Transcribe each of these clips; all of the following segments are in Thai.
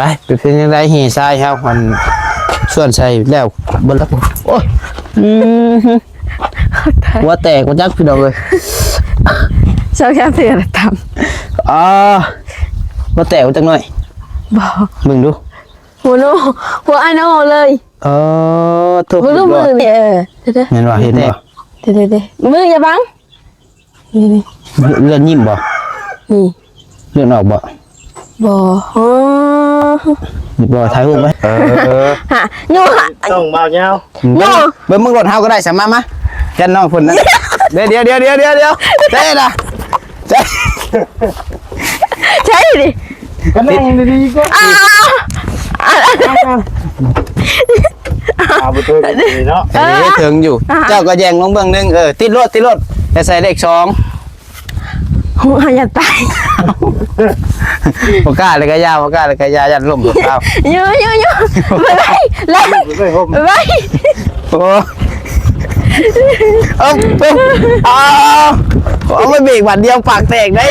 ไปเป็นยังไงเฮทรายครับมันส่วนใส่แล้วบนแล้วโอ้ยหัวแตกหัวจักพี่น้องเลยชอบแค่เสือทำหัวแตกหัวจักหน่อยบอกมึงดูหัวโนหัวไอโนเลยถูก มือมือเนี่ยเด้อเห็นว่าเห็นบ่เด้มืออย่าบังนี่เลือดยิ้มบ่นี่เลือดออกบ่บ่ถ่ายรูปไหมฮะโย่ต้องเบาเงาโย่เบิ่งมึงรถเฮาก็ได้สามารถมาแค่น้องพุ่นนะเดี๋ยวเจ๊นะเจ๊ใช่ดิก็นั่งดีๆก็เอาไปตัวดีเนาะถึงอยู่เจ้าก็แยงลงเบื้องนึงติดรถแต่ใส่เลข2หัวอย่าตายปากกาเลยก็ยาวยันล่มเปล่าเยอะไปโอ้เอาไม่เบรกวันเดียวปากแตกได้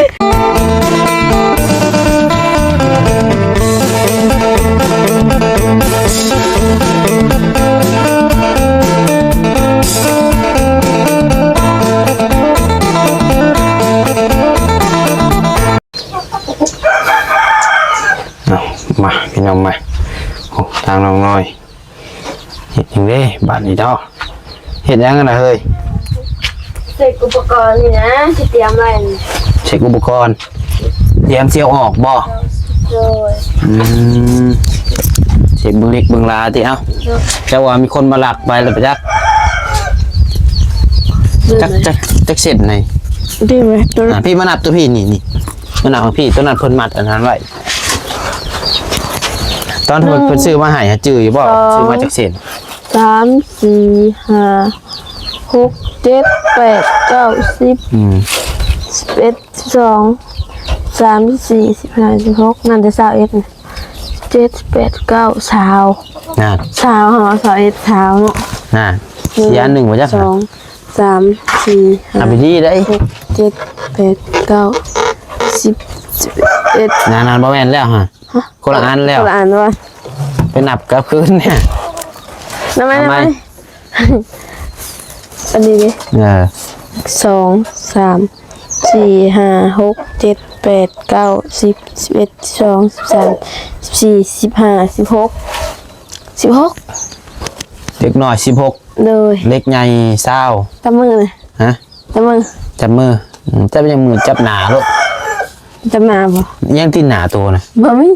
มาพี่น้องมาทางน้องน้อยเห็ดยังได้บ้านนี้เนาะเห็ดยังกันนะเฮ้ยเสกอุปกรณ์นี่นะที่เตรียมไว้เช็คอุปกรณ์เตรียมเสียวออกบ่โดยเช็คเบื้องเล็กเบื้องลาที่เอ้าจะว่ามีคนมาหลักไปหรือเปล่าจักเสร็จไหนดีไหมพี่มานับตัวพี่นี่มานับของพี่ตัวนั้นเพิ่นมัดอันนั้นไว้ตอนเพิ่นซื้อมาให้จื้ออยู่บ่ซื้อมาจากเส้น3 4 5 6 7 8 9 10 11 12 13 14 15 16นั่นจะ21 7 8 9 20น่ะ20หอ21เนาะน่ะยาน1บ่จัก2 3 4 5ไปดีได้6 7 8 9 10 11นานบ่แม่นแล้วฮะคนละอันแล้วคนละอันว่าเป็นนับกับคืนเนี่ยทำไมอันนี้ดิ2 3 4 5 6 7 8 9 10 11 12 13 14 15 16เด็กหน่อย16เลยเล็กใหญ่20จับมือเลยฮะจับมือจับยังมือจับหนาลูกจับหนาบ่ยังตีหนาตัวนะบ่มี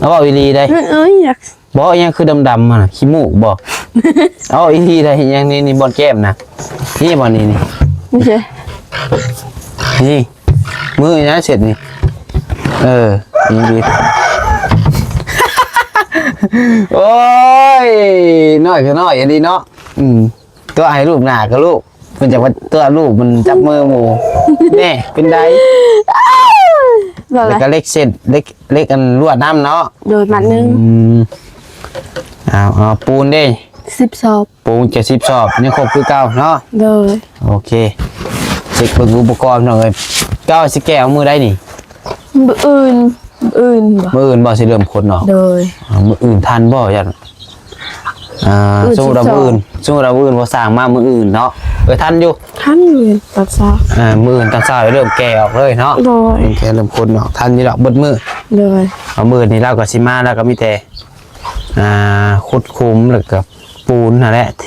เอาเอาอีลีได้อยากบ่ยังคือดำๆอ่ะขี้มูกบ่เอาอีลีได้ยังนี่บนแก้มนะนี่บ่นี่ไม่ใช่นี่มือนะเสร็จนี่นี่ดีโอ้ยน้อยคือน้อยอันนี้เนาะตัวไอ้ลูกหนากับลูกมันจะว่าตัวลูกมันจับมือหมูแน่เป็นไดแล้วก็เล็กเส้นเล็กอันลวดน้ำเนาะโดยมัดนึงเอาปูนดิ10 สอบปูน70 สอบนี่ครบคือเก่าเนาะโดยโอเคเช็คอุปกรณ์หน่อยเก้าสิแก้วมือได้นี่มืออื่นบ่สิเริ่มคนเนาะโดยมืออื่นทันบ่ยันสู้เรามืออื่นพอสั่งมามืออื่นเนาะทันอยู่ตัดซามืออื่นตัดซาเริ่มแก่ออกเลยเนาะโดยแก่เริ่มคนเนาะทันนี่ดอกเบิดมือโดยเอามือนี่เราก็สิมาแล้วก็มีแต่ขุดคุ้มแล้วก็ปูนนั่นแหละเท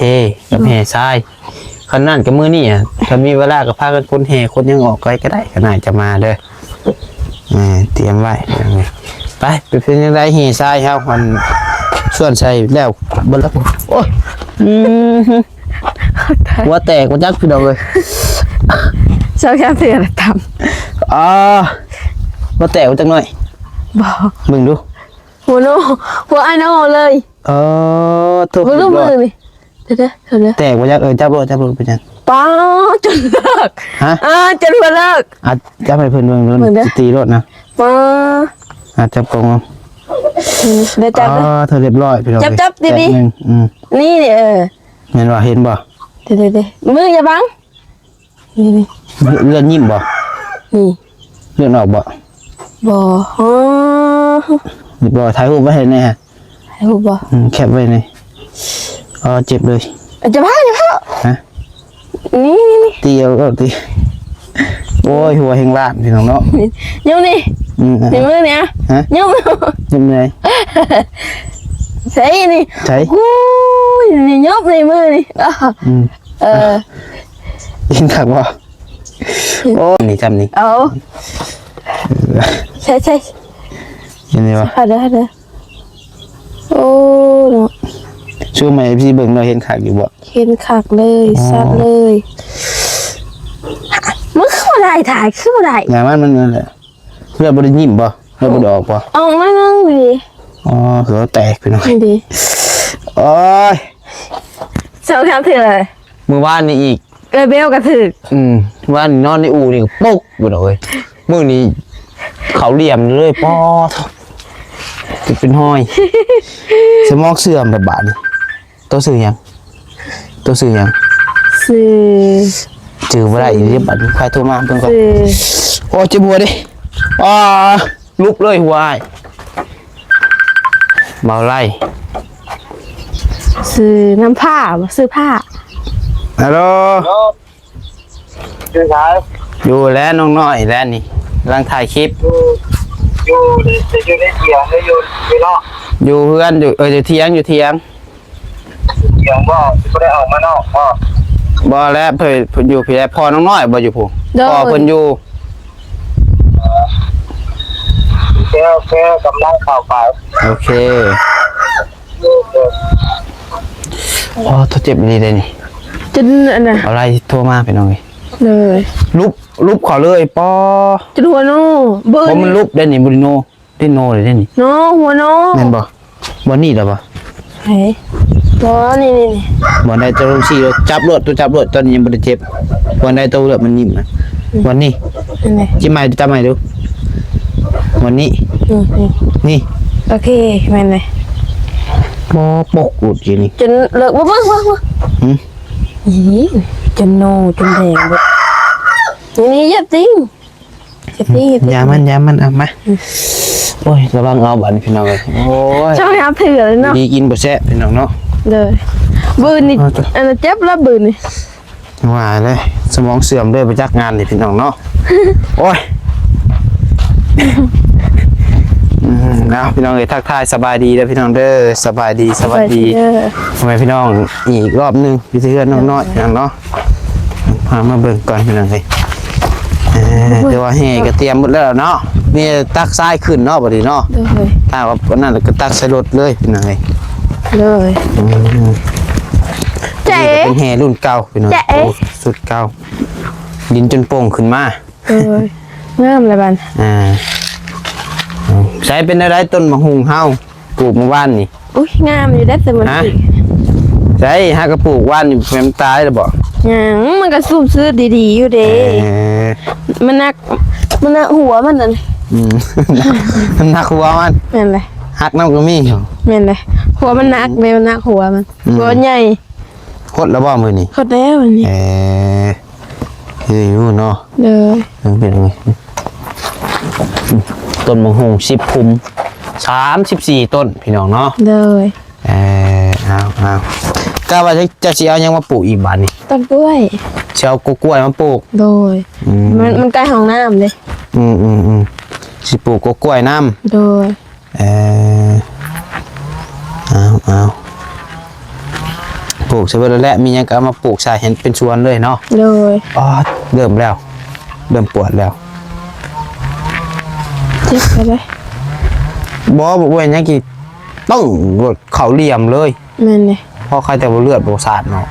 กับแห่ทรายขนาดกับมือนี่ถ้ามีเวลาก็พากันคนแห่คนยังออกก็ได้ขนาดจะมาเด้อเตรียมไว้ไปเป็นยังไงแห่ทรายครับมันส่วนใส่แล้วบนแล้วโอ้ยหัวแตกหัวจักพี่น้องเลยชอบแค่เสือทหัวแตกหัวจักหน่อยบอกมึงดูหัวโนหัวไอโนเลยถูกมือนี่เด้อแตกหัวจักจับรถเป็นยังป้าจนเลิกฮะจนเลิกจับไปเพิ่นเมืองตีรถนะป้าจับกงเดี๋ยวจับเธอเรียบร้อยพี่น้องจับดินี่เห็นว่าเห็นบ่เดี๋ยวมืออย่าบังนี่เลือดยิ้มบ่นี่เลือดออกบ่บ่ เรียบร้อยถ่ายรูปไว้ให้แน่ฮะ ให้ฮู้บ่ แคปไว้ในเจ็บเลย จะพาฮะ นี่ ตีเอาก็ตีโอ้ยหัวแห่งลาดพี่น้องเนาะ ยกนี่ นี่มือเนี่ย ฮะ ยก ยังไง ใช่นี่ ใช่ โอ้ยนี่ยกในมือนี่ยินถักว่าโอ้นี่จำนี่ เอาใช่ ยินดีวะ เด้อโอ้เนาะ ช่วงใหม่พี่เบิ่งเราเห็นขักอยู่บ่ เห็นคักเลยซัดเลยมึงเข้ามาได้ถ่ายขึ้นมาได้ งานมันนั่นแหละเพื่อนบ่ได้ยิ้มบ่เพื่อนบ่ได้ออกบ่ เอามานั่งดิ อ๋อคือแตกไปหน่อย ดี โอ้ย เช้าครับถือเลย มื้อวานนี่อีก เบลกระถือ ว่านนอนในอู่นี่ก็ปุ๊กบ่ดอกเอ้ยมื้อนี้เขาเหลี่ยมเลยปอติดเป็นห้อยสมองเสื่อมแบบบาดนี่ตัวสื่อหยังสื่อ จือบ่ได้อยู่ที่บัดใครโทรมาเพิ่นก็ สื่อ โอ้เจ็บหัวดิลุกเลยหัวอ้ายเบาไล่ สื่อน้ำผ้าซื้อผ้า ฮัลโหล ชื่อชาย อยู่แล้วน้องน้อยแล้วนี่กำลังถ่ายคลิป อยู่ในเถียงไม่อยู่นอก อยู่เพื่อนอยู่เถียง เถียงบ่ไม่ได้ออกมานอกบ่ บ่แล้วเพิ่นอยู่พี่แล้วพ่อน้องน้อยบ่อยู่ผู้พ่อเพิ่นอยู่ แค่กำลังข่าวไป โอเคอ๋อตัวเจ็บดีเลยนี่ จนอันน่ะ เอาอะไรโทรมาไปน้องเลย เลย ลุบขอเลยปอ จนหัวโน่เบิ เพราะมันลุบได้นี่บุริโนได้โนเลยได้นี่ โน่หัวโน่ แม่นบ่บ่นี่หรอบ่ เฮ้ยบ่นี่ บ่ได้ตัวชี้จับรถตอนนี้ยังบ่ได้เจ็บบ่ได้ตัวเลือดมันนิ่มนะวันนี้ นั่นแหละ จิ้มใหม่จำใหม่ดูวันนี้นี่ โอเคแม่นเลย ปอปกอุดอยู่นี่ จนเลิกบ่อีจนโน่จนแดงเบิดนี่อย่าติ้งยามันเอามาโอ้ยระวังเอาบัดพี่น้องเอ้ยโอ้ย ชอบหาถือเลยเนาะ ดีกินบ่แซ่บพี่น้องเนาะ เลยบืนนี่อันนั้นเจ็บแล้วบืนนี่ ว่าเลยสมองเสื่อมด้วยไปจักงานนี่พี่น้องเนาะ โอ้ยนะพี่น้องเอ้ยทักทายสบายดีเด้อพี่น้องเด้อสบายดีทำไมพี่น้องอีกรอบนึงพี่เพื่อนน้องน้อยอย่างเนาะพามาเบิ่งก่อนพี่น้องเอ้ยเดี๋ยวว่าแห่ก็เตรียมหมดแล้วเนาะนี่ตักทรายขึ้นเนาะบัดนี้เนาะ เลย ถ้าว่าวันนั้นก็ตักใส่รถเลยพี่น้องเอ้ย เลยเจ๊ นี่ก็เป็นแห่รุ่นเก่าพี่น้องโอ้สุดเก่าดินจนโป่งขึ้นมา เลยงามเลยบัน ใช้เป็นอะไรต้นมะฮุงเฮาปลูกเมื่อวานนี่ อุ้ยงามอยู่ได้แต่มัน ใช่ฮะก็ปลูกว่านนี่แม่ตายแล้วบ่ ยังมันก็ซุ่มซื้อดีๆอยู่เด้มันนักหัวมันนั่น มันหนักหัวมัน แม่นเลย หักน้ำก็มีอยู่ แม่นเลยหัวมันนักแม่มันนักหัวมันหัวใหญ่ โคตรแล้วบ่มื้อนี้ โคตรแล้วอันนี้ อยู่เนาะ เลย เป็นไงต้นมะฮุง10คุม34ต้นพี่น้องเนาะ เลย เอาก็ว่าจะสิเอายังมาปลูกอีกบาดนี่ ต้นกล้วย สิเอากล้วยมาปลูก โดยมันใกล้ห้องน้ำเลย สิปลูกกล้วยน้ำ โดย เอาปลูกใช่ไหมแล้วมียังก็เอามาปลูกใส่เห็นเป็นชวนเลยเนาะ โดย อ๋อเริ่มปวดแล้ว เจ็บไปเลย บอกว่าอย่างกี้ต้องรถเขาเหลี่ยมเลย แม่นเลย เพราะใครแต่ว่าเลือดโบสาดเนาะ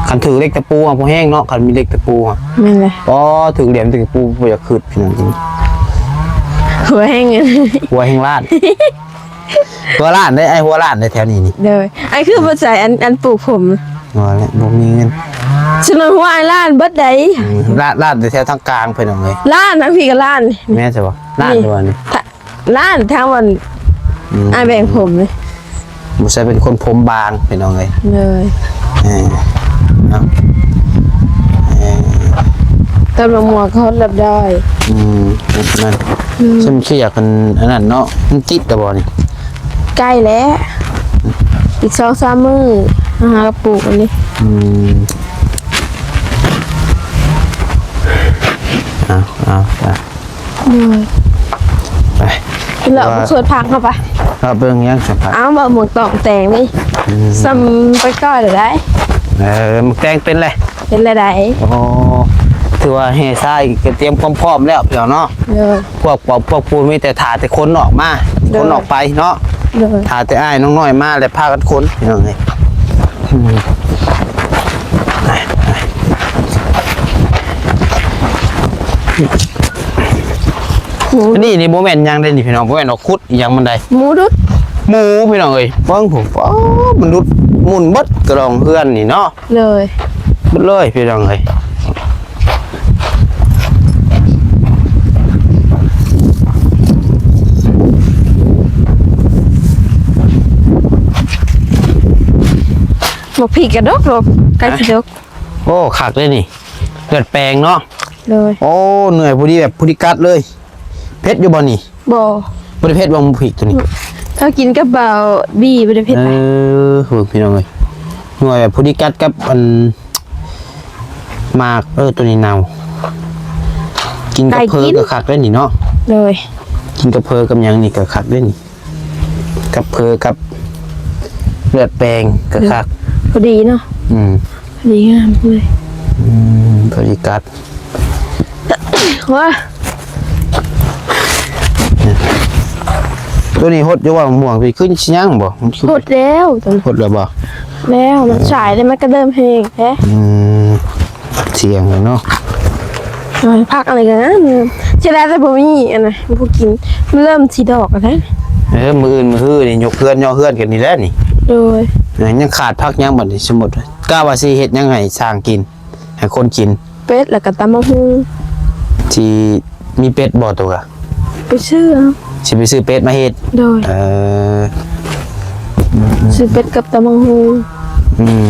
คันถือเล็กตะปูอ่ะพอแห้งเนาะคันมีเล็กตะปูอ่ะ แม่นเลย อ๋อถือเหลี่ยมถือตะปูพออยากขึ้นพี่น้องจริง หัวแห้งเลย หัวแห้งล้านหัวล้านได้ไอ้หัวล้านได้แถวนี้นี่ เลยไอ้คือภาษาอันปลูกผม หัวแล้วบ่มีเงิน ฉันว่าไอ้ล้านเบิดใด ล้านได้แถวทางกลางเพิ่นเอาเลย ล้านทั้งพี่กับล้าน แม่ใช่ป่ะล้านตัวนี้ ล้านทั้งวันไอ้แบ่งผมเลย บ่ใช่เป็นคนผมบางเพิ่นเอาเลย เลย เอา ต้นมะม่วงเขารับได้ นั่น ซึ่งคืออยากกันอันนั้นเนาะมันติดแต่บ่นี่ ใกล้แล้วอีก2-3 มื้อหากระปุกอันนี้ เอาไป ไป เราสวดพักเข้าไป เราเบิ่งยังสัมผัส เอาบ่หมวกตองแต่งนี่ซ้ำไปก้อยหรือได้ หมึกแตงเป็นเลย เป็นอะไรได้ โอ้ถือว่าเฮซ่าก็เตรียมความพร้อมแล้วพี่น้องเนาะ เลย พวกปูนมีแต่ถ่าแต่คนออกมาคนออกไปเนาะ เลย ถ่าแต่อ้ายน้องน้อยมาแล้วพากันคนพี่น้องนี่อันนี่โมเมนต์ยังได้นี่พี่น้องโมเมนต์ออกคุดยังมันได้ หมูดุด หมูพี่น้องเอ้ยเบิ่งผมมันดุดหมุนเบิดกระดองเพื่อนนี่เนาะ เลย เบิดเลยพี่น้องเอ้ย หมกผีกระดกหรอกไก่สิดก โอ้ขักเลยนี่เลือดแปลงเนาะ เลย โอ้เหนื่อยพอดีแบบพอดีกัดเลยเพชรอยู่บ่นี่ บ่ บ่ได้เพชรบ่หมูผิกตัวนี้ ถ้ากินกับเบาบี้บ่ได้เผ็ดไป โหพี่น้องเอ้ยหน่วยแบบพอดีกัดกับอันหมากตัวนี้เน่ากินกับเพอกับขักเลยนี่เนาะ เลย กินกับเพอกับหยังนี่กับขักเลยนี่กับเพอกับเลือดแปลงกับขัก พอดีเนาะพอดีงามเลย พอดีกัด ว่า ตัวนี้หดอยู่ว่าม่วงไปขึ้นชิยังบ่มัน หมดแล้วตอน หดแล้วบ่ แล้วมันฉายได้มันก็เดิมเพลงแท้ เสียงเลยเนาะ พักอะไรกันนะเสียดายแต่บ่มีอันน่ะพวกกินมันเริ่มสีดอกแล้ว มืออื่นมือฮื้อนี่ยกเพื่อนย่อเพื่อนกันนี่แหละนี่ โดย ยังขาดพักยังบัดนี้สมมุติกล้าว่าสิเฮ็ดยังไงสร้างกินให้คนกิน เป็ดแล้วก็ตำมะฮุง ที่มีเป็ดบ่ตัวกะ ไปซื้อเอา สิไปซื้อเป็ดมาเฮ็ด โดยซื้อเป็ดกับตำมะฮุง อืม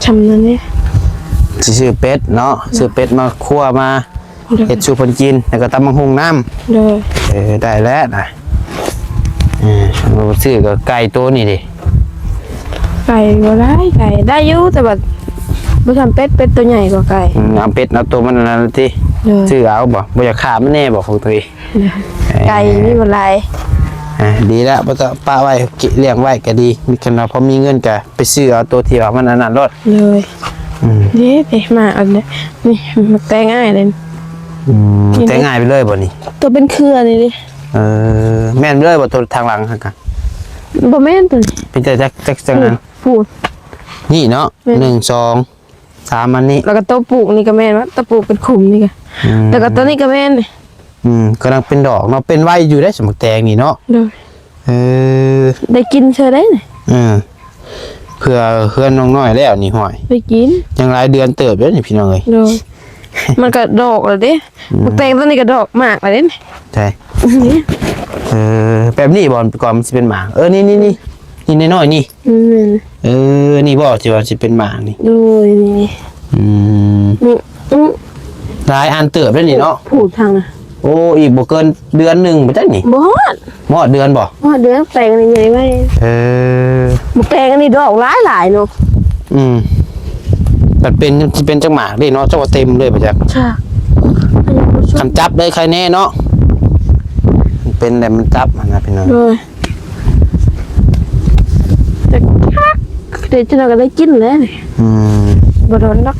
ชำนั่นนี่ สิซื้อเป็ดเนาะซื้อเป็ดมาคั่วมาเฮ็ดสู่เพิ่นกินแล้วก็ตำบักหุ่งน้ำ โดย ได้แล้วนะซื้อก็ไก่ตัวนี้ดิ ไก่บ่ได้ไก่ได้อยู่แต่แบบบ่ทำเป็ดตัวใหญ่กว่าไก่ เอาเป็ดเอาตัวมันนั่นติ โดย ซื้อเอาบ่อยากขามันแน่บ่ของตัวเอง ไก่มีบ่หลาย ดีแล้วบ่ต้องป้าไว้เลี้ยงไว้ก็ดีมีขนาดพอมีเงินก็ไปซื้อเอาตัวที่ว่ามันอันนั้นรถ เลยนี่ไปมาอันนี้นี่มันแต่ง่ายเลย แต่ง่ายไปเลยบ่นี่ ตัวเป็นเครือนี่ดิ แม่นเลยบ่ตัวทางหลังหั่นกะ บ่แม่นตัวนี้ เป็นแต่จังนั้น พูด นี่เนาะ1 2 3อันนี้ แล้วก็ตัวปลูกนี่ก็แม่นว่าตัวปลูกเป็นขุมนี่ก็แล้วก็ตัวนี้ก็แม่นนี่ กำลังเป็นดอกเนาะเป็นไว้อยู่ได้สมแตงนี่เนาะ เลย ได้กินเชอได้นี่ เพื่อเพื่อนน้องน้อยแล้วนี่ห่อย ได้กิน ยังหลายเดือนเติบแล้วนี่พี่น้องเอ้ย เลยมันก็ดอกแล้วเด้มันแตงตัวนี้ก็ดอกมากแล้วเด้ ใช่ นี่ แบบนี้บอลก่อนมันสิเป็นหมานี่น้อยๆนี่นี่บ่ที่ว่าสิเป็นหมานี่ เลยนี่นี่ หลายอันเติบแล้วนี่เนาะ พูดทางน่ะ โอ้อีกบ่เกินเดือนหนึงบ่จังนี่ บ่ฮอด หมดเดือนบ่ ฮอดเดือนแตงนี่ใหญ่ไว้บ่แตงอันนี้ดอกหลายเนาะ มันเป็นสิเป็นจังหมากเด้เนาะเจ้าว่าเต็มเลยบ่จัก ใช่ คำจับได้ใครแน่เนาะมันเป็นแต่มันจับมันนะพี่น้อง เลยจะคักเดี๋ยวจะเราก็ได้กินแล้วนี่บ่โดนนัก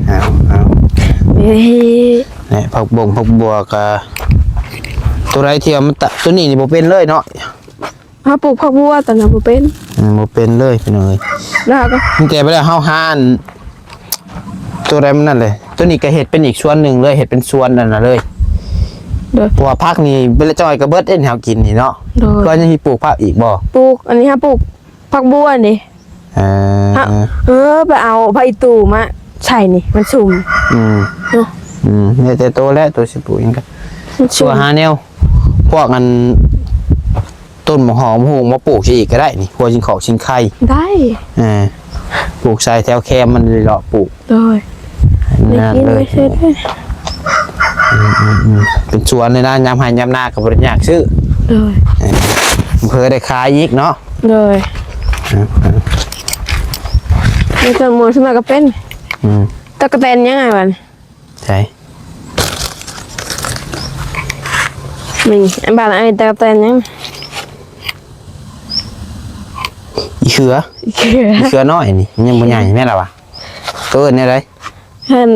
เอา เฮ้ย เนี่ยผักบัวกับตัวไรเทียมมันตัวนี้นี่บ่เป็นเลยเนาะ ถ้าปลูกผักบัวตอนนั้นบ่เป็น บ่เป็นเลยพี่น้องเอ้ย แล้วก็ มันแต่ไปแล้วเฮาหานตัวไรมันนั่นเลยตัวนี้ก็เห็ดเป็นอีกส่วนหนึ่งเลยเห็ดเป็นส่วนนั่นน่ะเลย โดย เพราะว่าผักนี่เป็นละจ้อยกับเบิดเอ็นเฮากินนี่เนาะ โดย ก็ยังมีปลูกผักอีกบ่ ปลูกอันนี้ฮะปลูกผักบัวนี่ไปเอาใบตู่มาใช่นี่มันสุ่มเนาะ เนี่ยแต่โตแล้วตัวสิปลูกยังกัน มัน ตั สุ่ ว ม หาแนวพวกอันต้นหอมหูมาปลูกอีกก็ได้นี่พวกชิงขอกชิงไข่ ได้ ปลูกใส่แถวแคมมันเลยเลาะปลูก โดยได้ นั่น กิน เล ไม่ ย ใช่ด้วย เป็นสวนเลยนะยามให้ยามหน้ากับบริยากซื้อ เลย เพื่อได้ขายอีกเนาะ เลยมีเครื่องมือสมัยก็เป็น ตะกะแตนยังไงวะ ใช่ นี่อันบ้านไอ้ตะกะแตนยัง อีเขือ อีเขือน้อยนี่มันยังบ่ใหญ่แม่ล่ะวะตัวอื่นเนี่ยเลย เห็น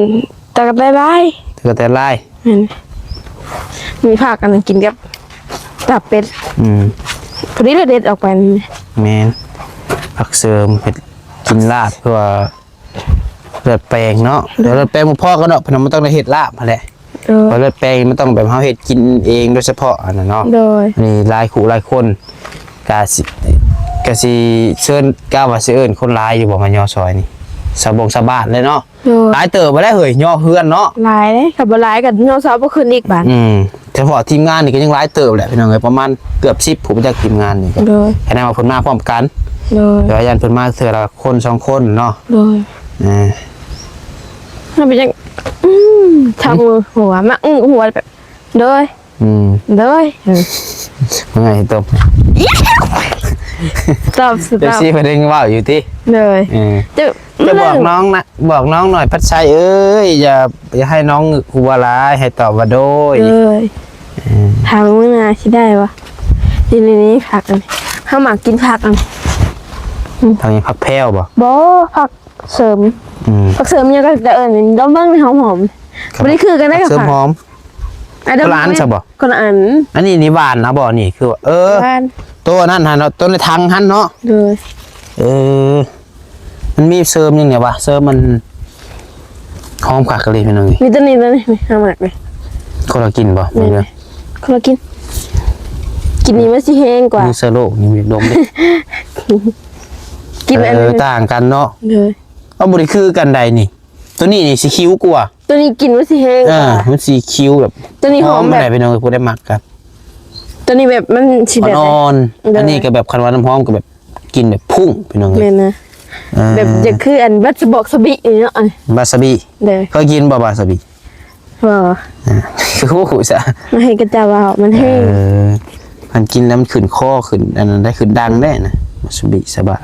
ตะกะแตนลาย ก็แต่ลาย เห็นมีผักอันนึงกินกับตับเป็ดพอดีเลยเด็ดออกไป แมนผักเสริมเห็ดกินลาบเพื่อเลือดแปลงเนาะเดี๋ยวเลือดแปลงพ่อก็เนาะเพราะมันต้องได้เห็ดลาบมาแหละเพราะเลือดแปลงมันต้องแบบเขาเห็ดกินเองโดยเฉพาะอันนั้นเนาะ โดย นี่หลายคู่หลายคนกาสิเชิญก้าวว่าสิเอิ้นคนหลายอยู่บ่มายอซอยนี่สะบงสะบาดเลยเนาะ โดย หลายเติบบ่ได้เฮ้ยย่อเฮือนเนาะ ลายเลยกับบลายกับโนซอฟก็คืนอีกบ้าน เฉพาะทีมงานนี่ก็ยังหลายเติบแหละพี่น้องเอ้ยประมาณเกือบ10ผมจากทีมงานนี่ก็ โดย ให้นำมาเพิ่นมาพร้อมกัน โดย เดี๋ยวยันเพิ่นมาเทื่อละคน2คนเนาะ โดยถ้าเป็นยังทำมือหัวมาหัวแบบโดยโดย ว่าไงตบ ตอบสุด เดี๋ยว ตอบ สิเพิ่นยังเว้าอยู่ติ โดยจะ จะบอกน้องนะบอกน้องหน่อยพัดชัยเอ้ยอย่าให้น้องหัวร้ายให้ตอบว่าโดย เลยถามมึงนะคิดได้ปะทีนี้ผักอันข้าวหมากกินผักอัน ทางนี้พักแพ้วบ่ บ่ผักเสริมผักเสริมยังก็จะด้อมเบิ้งในหอมไม่ได้คือกันได้กับ เสริม ผัก หอม คนละอันใช่บ่ คนละอัน อันนี้นี่หวานนะบ่นี่คือว่าบ้าน ตัวนั้นหันเนาะตัวในทางหันเนาะ เลย มันมีเสริมยังไงวะเสริมมันหอมคักเลยพี่น้องนี่ มีตัวนี้ข้าวหมากเลย คนละกินบ่มีเลย คนละกินนี่มันสิแห้งกว่า มีเซโลนี่มีดมดิ กินอันนี้ ต่างกันเนาะ เลย เอาบ่ได้คือกันใดนี่ ตัวนี้นี่สีคิ้วกว่า ตัวนี้กินมันสิแห้งกว่า มันสีคิ้วแบบ ตัวนี้หอมแบบ ไหนพี่น้องผู้ได้มักกัน ตัวนี้แบบมันสิแบบ อ่อนอันนี้ก็แบบคันว่าน้ำหอมก็แบบกินแบบพุ่งพี่น้อง แม่นะแบบจะคืออันบัสบอกสบิเนาะ บาซาบิ เด้อ เคยกินบ่บาซาบิ บ่ คือโอ้โหซะ มาให้กระจาวาวมันแห้ง มันกินแล้วมันขึ้นคอขึ้นอันนั้นได้ขึ้นดังได้นะบาซาบิซะบะ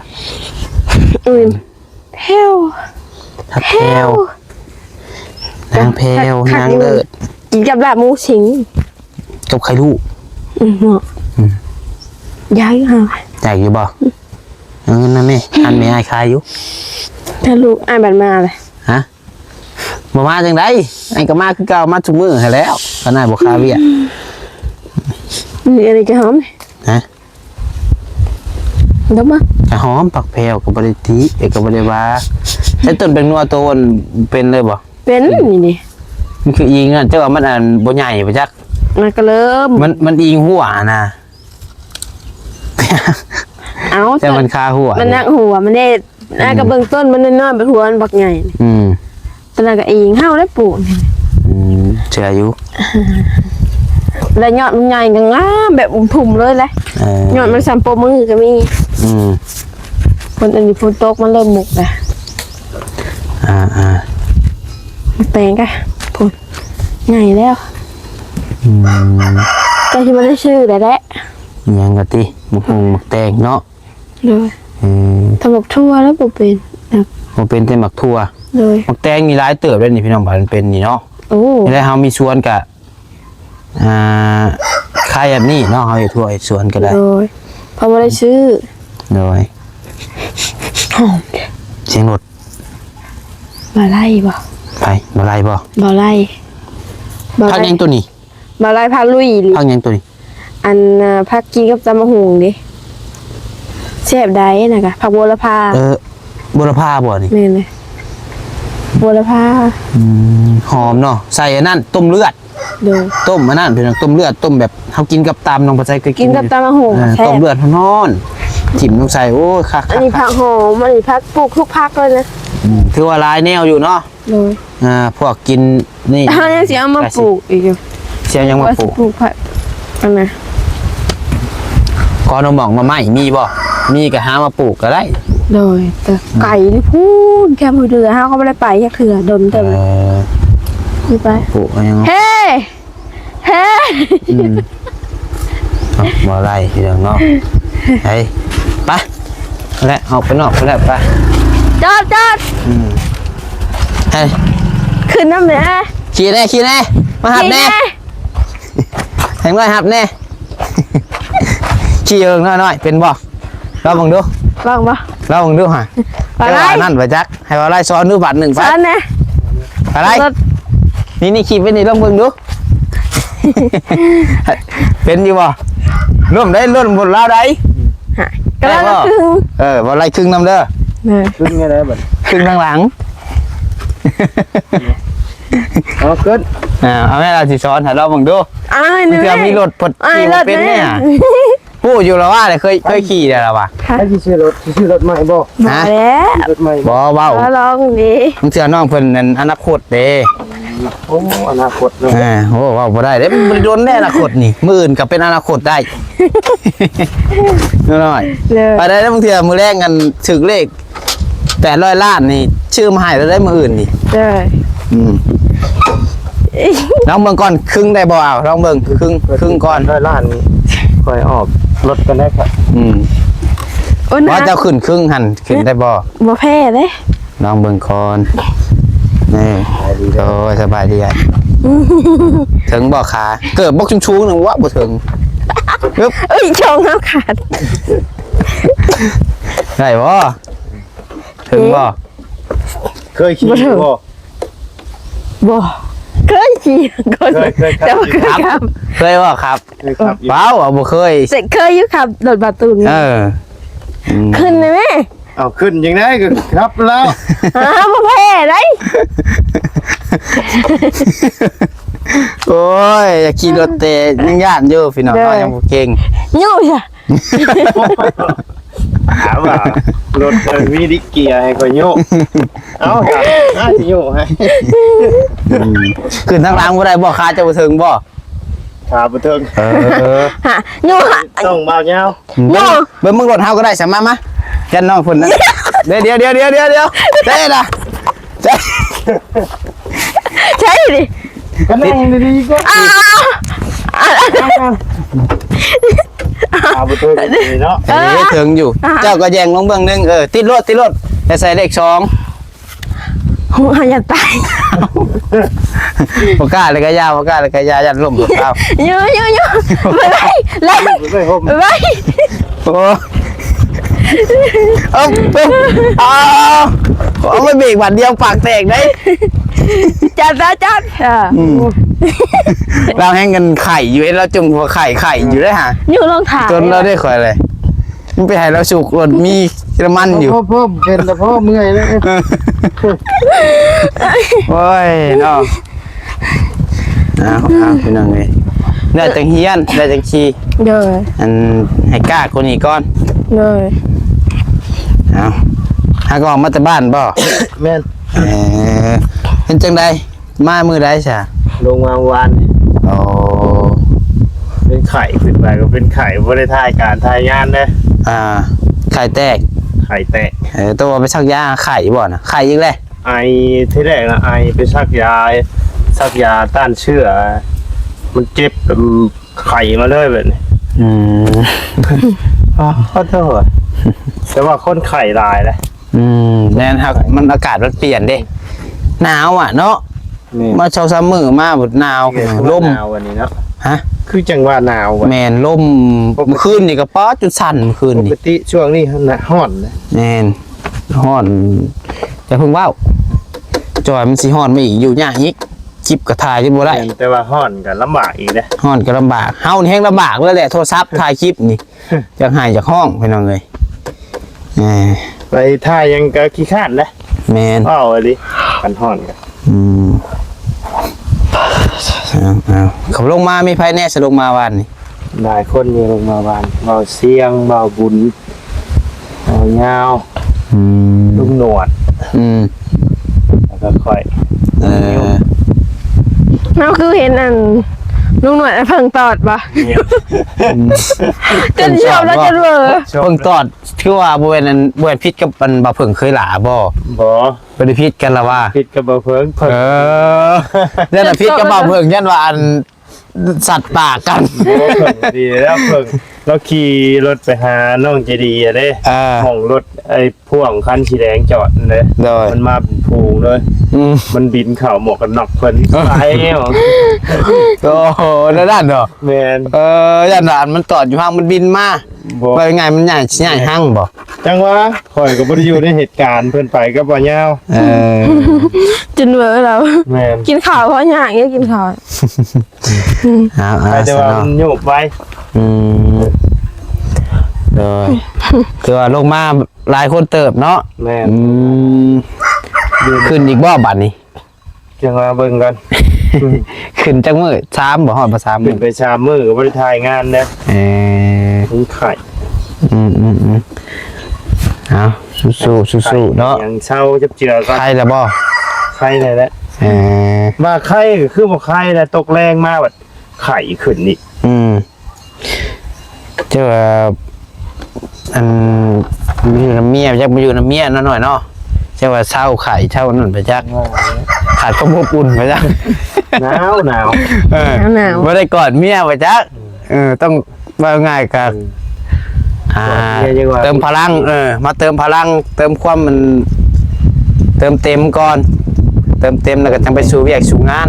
แพว ทักแพรวนางแพรวนางเลิศ กินกับลาบหมูสิง กับไข่ลูก เหมาะย้ายค่ะ อยากอยู่บ่เอาเงินนะแม่อันไม่ให้ขายอยู่ ถ้าลูกอ่านบัตรมาเลย ฮะมาจังไดไอ้ก็มาคือเก่ามาทุกมื้อให้แล้วก็น่าบ่คาเวีย นี่อะไรจะหอม ฮะ ดมมา แต่หอมปักแพรวกับบริติเอกบริวาใช้ต้นเป็นนัวโตนเป็นเลยบ่ เป็นนี่ดิ มันคืออิงอ่ะเจ้าว่ามันบ่ใหญ่ไปจัก มันก็เริ่ม มันอิงหัวนะ เอา แต่มันคาหัว มันนักหัวมันได้น่ากระเบื้องต้นมันน้อยๆเป็นหัวมันบักใหญ่ อืม ตอนนั้นก็เองห้าวได้ปลูก เชื่ออยู่ แล้วยอดมันใหญ่กันงามแบบอุ่มพุ่มเลยแหละยอดมันสัมโปมือก็มี คนอันนี้ฝนตกมันเริ่มหมกแล้วแปลงกะพูดไงแล้วก็ที่มันได้ชื่อแต่แหละ ยังกะติหมกแตงเนาะ เลยทำหมกทั่วแล้วปุ๊บเป็นนะ มันเป็นแต่หมักทั่ว เลย หมักแตงมีหลายเติบด้วยนี่พี่น้องบ่ามันเป็นนี่เนาะ โอ้ แล้วเฮามีสวนกะขายแบบนี้เนาะเฮาอยู่ทั่วสวนก็ได้ เลยพอมาได้ชื่อ โดย หอม เสียงรถ บาไล่บ่ ไปบ่ไรบ่ บาไล่บา พัก ไล่ ยังตัวนี้ บาไล่พาลุย พักยังตัวนี้ อันพักกินกับตำมะฮุงดิแซ่บได้นะกะผักบัวละพา บุรพาบ่นี่ นี่เลยบัวละพา หอมเนาะใส่อันนั้นต้มเลือด ดู ต้มอันนั้นเป็นต้มเลือดต้มแบบเฮากินกับตำน้องปลาใจเคย กินกับตำมะฮุงแซ่ ต้ม บ เลือดนอนจิ้มลงใส่โอ้คัก อันนี้ผักหอมอันนี้ผักปลูกทุกผักเลยนะ ถือว่าหลายแนวอยู่เนาะ เลย พวกกินนี่ ถ้ายังสิเอามาปลูกอีกอยู่ เสียยังมา ว่า ป สิ ลูก ปลูกผักอันน่ะ กอนเอาหม่องมาไหมมีบ่มีก็หามาปลูกก็ได้ เลยแต่ไก่นี่พูดแค่มือเดือห้าก็ไม่ได้ไปแค่เถื่อดนเต็ม ห นี่ไป ปู่ก็ยัง เฮ้เฮ้ บ่ไรพี่น้องเนาะไปไปแล้วออกไปนอกไปแล้วไป จอด เฮ้ย ขึ้นน้ำแม่ ขี่แน่มาหับแน่แทงน้อยหับแน่ขี่เอิงน้อยเป็นบ่เราบังดู บ้างปะ เราบังดูฮะ ไปไล่ นั่นไปจักให้ว่าไล่ซ้อนดูบัตร1ไป ซ้อนนะ ไปไล่นี่ขี่ไปนี่ลองเบิ่งดู เป็นอยู่บ่ร่วมได้ร่วมบนลาวได้ กำลังครึ่ง บ่ไล่ครึ่งนำเด้อ ขึ้นไงได้บัด ครึ่งทางหลัง เอาขึ้น เอาแม่เราสิซ้อนให้เราเบิ่งดู อ้าย มีเพื่อมีรถพดขี่บ่เป็นเนี่ยผู้อยู่แล้วว่าเคยขี่ได้แล้วว่ะ ให้ที่ชื่อรถใหม่บ่ มาแล้ว รถใหม่ บ่เว้า ลองดี มึงเชื่อน้องเพิ่นนั่นอนาคตเด้ โอ้อนาคตเนาะ โอ้ว่าบ่ได้เด้มันบ่ได้โดนแน่อนาคตนี่มื้ออื่นก็เป็นอนาคตได้ น้อย เลย ไปได้แล้วบางเทื่อมื้อแรกกันถึกเลข800ล้านนี่ชื่อมาให้แล้วได้มื้ออื่นนี่ เลย ลองเบิ่งก่อนครึ่งได้บ่เอาลองเบิ่งครึ่งก่อน ได้ล้านนี่ค่อยออกรถกันได้ครับ โอ้ย ว่า นะ เจ้าขึ้นครึ่งหั่นขึ้นได้บ่ บ่แพ้เลย ลองเบิ่งก่อนนี่โอ้ยสบายดีอ่ะถึงบ่ขาเกิดบกชุ่มๆนึงวะบ่ถึงปึ๊บ เอ้ยชงน้ำขาด ได้บ่ถึงบ่ เคยขี่บ่ บ่เคยขี่ก่อน เคยครับ แต่ว่าเคยขับ เคยบ่ครับ เคยครับ เปล่าบ่เคย เสร็จเคยอยู่ขับรถบาตูน ขึ้นเลยไหม เอาขึ้นยังไงก็ครับแล้ว บ่แพ้เลย โอ้ยอยากขี่รถเตะยังย่านอยู่พี่น้องเนาะยังบ่เก่ง ยู่จ้ะ ถามว่ารถมีดิเกียร์ให้ก็โยกเอาครับน่าสิโยกให้ ขึ้นทางหลังบ่ได้บ่ขาจะบ่ถึงบ่ ขาบ่เทิง ฮะยู่ฮะ ต้องเบาเงา เบิ่งมึงรถเฮาก็ได้สมายันน้องพุ่นนะเดี๋ยวเด้ล่ะเด้ ใช่ดิ ก็นั่งดีๆก็ขาบ่เทิงนี่เนาะ ถึงอยู่เจ้าก็แยงลงเบื้องนึงติดรถจะใส่เลข2 หัวอย่าตาย บ่กล้าเลยก็ยาวบ่กล้าเลยก็ยายันล่มรถเฮา ยู่ไปเลย ไปห่ม ไป โอ้ปึ๊บเอาไม่เบรกบัดเดียวปากแตกได้ จัดเราแห้งกันไข่อยู่เราจุ่มหัวไข่อยู่ได้ฮะ ยู่ลองถ่าย จนเราได้ข่อยเลยมันไปให้เราสุกรถมีน้ำมันอยู่ พ่อเป็นแต่พ่อเมื่อยแล้ว โอ้ยเนาะเอาพี่น้องเลยได้จังเฮียนได้จังขี่ เด้อ อันให้กล้าคนนี้ก่อน เด้อ เอาหาก็ออกมาแต่บ้านบ่ แม่น เป็นจังใดมามือใดซะ ลงมาวัน โอ้ เป็นไข่ขึ้นไปก็เป็นไข่บ่ได้ทายการทายงานเด้อ ไข่แตก ไข่แตก ตัวไปชักยาไข่บ่นะไข่อีกเลย ไอที่แรกนะไอไปซักยาต้านเชื้อมันเจ็บไข่มาเลยแบบนี้ ขอโทษแต่ว่าคนไข่ลายเลย แน่นครับมันอากาศมันเปลี่ยนเด้หนาวอ่ะเนาะมาเช้าซ้ำมือมาหมดหนาวลม หนาววันนี้เนาะ ฮะ คือจังว่าหนาววัน แมนลมเมื่อคืนนี่ก็ป๊อดจุดสั่นเมื่อคืน ป นี่ กติช่วงนี้หนาฮ้อนนะ แมนฮ้อนจะเพิ่งว่าวจอยมันสิฮ้อนมาอีกอยู่ยากอีกคลิปก็ถ่ายที่บ่ได้ แต่ว่าฮ้อนกันลำบากอีกนะ ฮ้อนก็ลำบากเฮานี่แฮงลำบากเลยแหละโทรศัพท์ถ่ายคลิปนี่จักหายจากห้องพี่น้องเอ้ย ไปท่ายังก็ขี้ข้านนะ แมน อ้าวดิกันฮ้อนกัน เอาเขาลงมามีไผแน่สลงมาวันนี่ หลายคนอยู่ลงมาบ้านเบาเสียงเบาบุญเบาเงาลุงหนวดแล้วก็ค่อย เราคือเห็นอัน ลุงหน่วยเพิ่งตอดปะ เนี่ย จนชอบแล้วจนเวอร์ เพิ่งตอดคือว่าบ่แม่นอันบ่แม่นพิษกับมันบ่เพิ่งเคยหลาบ่ บ่ บ่ได้พิษกันละว่า ผิดกับบ่เพิ่ง เออนั่นน่ะพิษกับบ่เพิ่งยันว่าอันสัตว์ป่ากัน โอ้เพิ่งดีแล้วเพิ่งเราขี่รถไปหาน้องเจดีย์อะเด้ ห้องรถไอ้พ่วงคันสีแดงจอดเลย โดย มันมาเป็นพูงเลย อืม มันบินเข่าหมวกกันน็อกเพิ่นไปแล้ว โอ้โหนั่นเนาะ แมน ยันว่าอันมันตอดอยู่ห้างมันบินมา บ่ ว่ายังไงมันใหญ่ห้างบ่ จังหวะข่อยก็บ่ได้อยู่ในเหตุการณ์เพิ่นไปก็บ่ยาว เออ จนเวอร์เรา แมน กินข้าวเพราะอย่างเงี้ยกินข้าว เอา ไปแต่ว่า ซะ มัน เนาะ โยบไว้ อืมโดยคือว่าลงมาหลายคนเติบเนาะ แม่น อืมขึ้นอีกบ่บัดนี้ จังหวะเบิ่งกัน ขึ้นจังมื้อ3บ่ฮอดบ่3 ขึ้ มื้ น อ ไปชามมือก็บ่ได้ถ่ายงานเด้ เออ มีไข่ เอาสู้ๆเนาะ ยังเช่าจับเจือก่อน ใครล่ะบ่ ไข่ได้แล้ว เออ มาไข่ก็คือบ่ไข่แล้วตกแรงมาแบบไข่ขึ้นนี่ เจ้าว่าอันมีอยู่น้ำเมียจักมาอยู่น้ำเมียหน่อยเนาะเจ้าว่าเช่าไข่เช่านั่นไปจักขาดความอบอุ่นไปจัก หนาวหนาว หนาว ไม่ได้กอดเมียไปจักต้องว่าง่ายกับเติมพลังมาเติมพลังเติมความมันเติมเต็มก่อน เติมเต็มแล้วก็จังไปสู่เวียกสู่งาน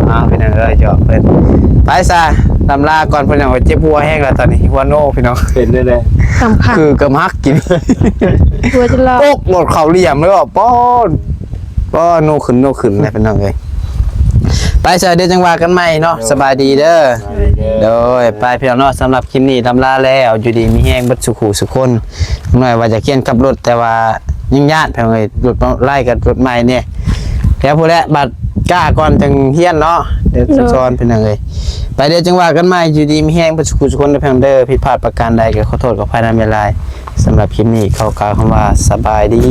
เอาพี่น้องเจาะเพิ่นไปซะตำลาก่อนพี่น้องเจ็บหัวแห้งแล้วตอนนี้หัวโน่พี่น้อง เป็นได้เลย สำคัญ คือกระมักกิน ตัวจะรอด โป๊กหมดเขาเหลี่ยมเลยว่าป้อนโนขึ้นอะไรเป็นน้องเลยไปเจอเดี๋ยวจังหวะกันใหม่เนาะสบายดีเด้อโดยไปพี่น้องเนาะสำหรับคลิปนี้ตำลาแล้วอยู่ดีมีแห้งบัดสุขุสุคนหน่อยว่าจะเคียนขับรถแต่ว่ายิ่งญาติเพียงเลยรถไล่กับรถใหม่เนี่ยแล้วพูดแล้วบัดกล้าก่อนจังเฮียนเนาะเดี๋ยวจะซ้อนเป็นยังไงไปเดี๋ยวจังหวะกันใหม่อยู่ดีมีแห้งบัดสุขุสุคนในเพียงเด้อผิดพลาดประการใดก็ขอโทษกับภายในเวลาสำหรับคลิปนี้เขากล่าวคำว่าสบายดี